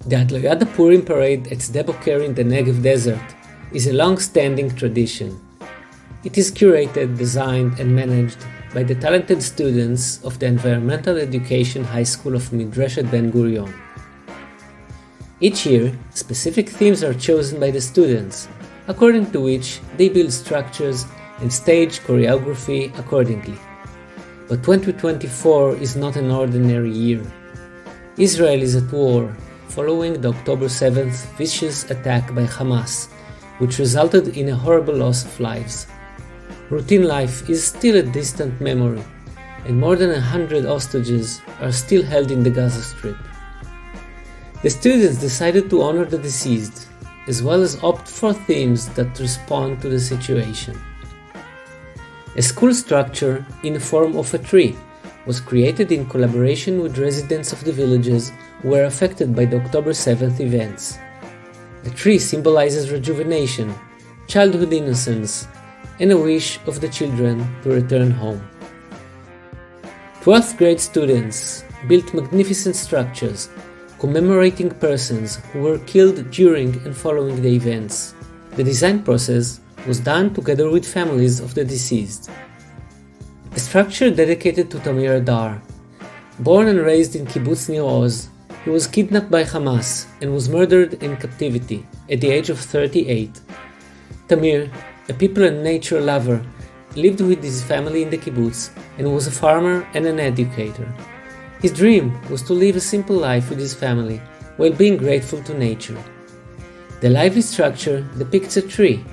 The Adloyada Purim parade at Sde Boker in the Negev desert is a long-standing tradition. It is curated, designed and managed by the talented students of the Environmental Education High School of Midreshet Ben Gurion. Each year, specific themes are chosen by the students, according to which they build structures and stage choreography accordingly. But 2024 is not an ordinary year. Israel is at war, following the October 7th vicious attack by Hamas, which resulted in a horrible loss of lives. Routine life is still a distant memory, and more than 100 hostages are still held in the Gaza Strip. The students decided to honor the deceased, as well as opt for themes that respond to the situation. A school structure in the form of a tree was created in collaboration with residents of the villages who were affected by the October 7th events. The tree symbolizes rejuvenation, childhood innocence, and a wish of the children to return home. 12th grade students built magnificent structures commemorating persons who were killed during and following the events. The design process was done together with families of the deceased. A structure dedicated to Tamir Adar. Born and raised in Kibbutz Nir Oz, he was kidnapped by Hamas and was murdered in captivity at the age of 38. Tamir, a people and nature lover, lived with his family in the kibbutz and was a farmer and an educator. His dream was to live a simple life with his family while being grateful to nature. The lively structure depicts a tree,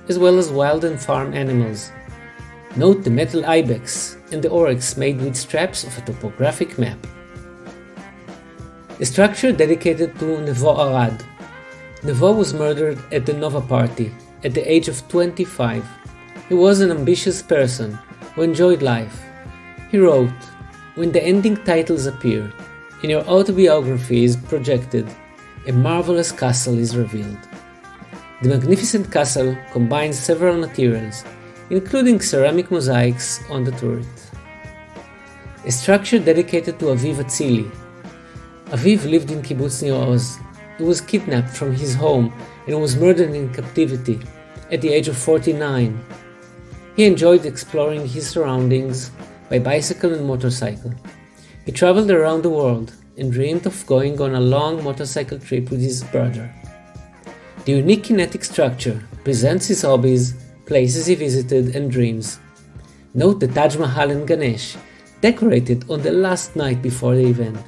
as well as wild and farm animals. Note the metal ibex and the oryx made with straps of a topographic map. A structure dedicated to Nevo Arad. Nevo was murdered at the Nova party at the age of 25. He was an ambitious person who enjoyed life. He wrote, "When the ending titles appear, and your autobiography is projected, a marvelous castle is revealed." The magnificent castle combines several materials, including ceramic mosaics on the turret. A structure dedicated to Aviv Atzili. Aviv lived in Kibbutz Nir Oz. He was kidnapped from his home and was murdered in captivity at the age of 49. He enjoyed exploring his surroundings by bicycle and motorcycle. He traveled around the world and dreamed of going on a long motorcycle trip with his brother. The unique kinetic structure presents his hobbies, places he visited, and dreams. Note the Taj Mahal and Ganesh, decorated on the last night before the event.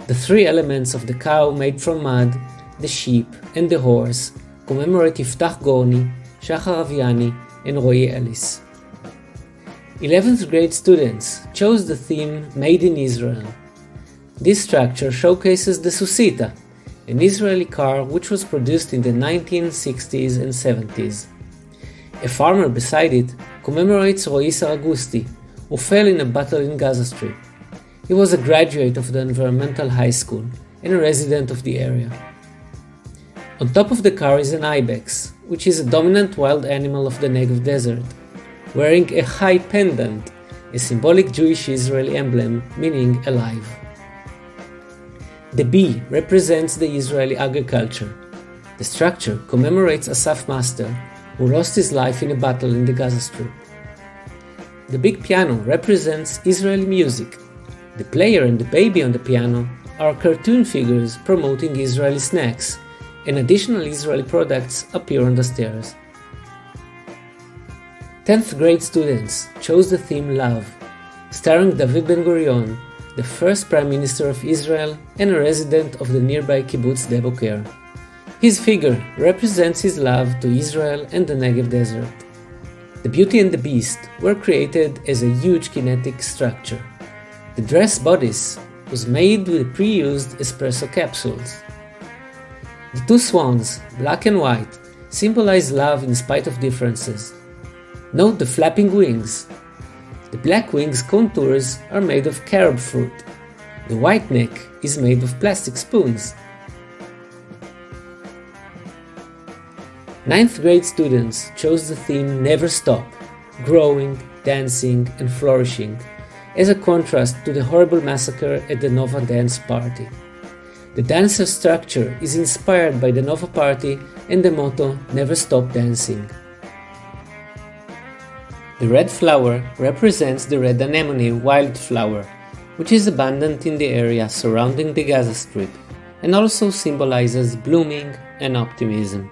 The three elements of the cow made from mud, the sheep, and the horse commemorate Yiftach Gorni, Shachar Aviani, and Roy Ellis. 11th grade students chose the theme Made in Israel. This structure showcases the Susita, an Israeli car which was produced in the 1960s and 70s. A farmer beside it commemorates Roy Saragusti, who fell in a battle in Gaza Strip. He was a graduate of the Environmental High School and a resident of the area. On top of the car is an ibex, which is a dominant wild animal of the Negev desert, wearing a high pendant, a symbolic Jewish Israeli emblem meaning alive. The bee represents the Israeli agriculture. The structure commemorates Asaf Master, who lost his life in a battle in the Gaza Strip. The big piano represents Israeli music. The player and the baby on the piano are cartoon figures promoting Israeli snacks, and additional Israeli products appear on the stairs. 10th grade students chose the theme Love, starring David Ben Gurion, the first Prime Minister of Israel and a resident of the nearby Kibbutz Sde Boker. His figure represents his love to Israel and the Negev desert. The Beauty and the Beast were created as a huge kinetic structure. The dress bodice was made with pre-used espresso capsules. The two swans, black and white, symbolize love in spite of differences. Note the flapping wings. The black wings contours are made of carob fruit. The white neck is made of plastic spoons. 9th grade students chose the theme Never Stop, growing, dancing, and flourishing, as a contrast to the horrible massacre at the Nova dance party. The dancer structure is inspired by the Nova Party and the motto "Never Stop Dancing." The red flower represents the red anemone wildflower, which is abundant in the area surrounding the Gaza Strip, and also symbolizes blooming and optimism.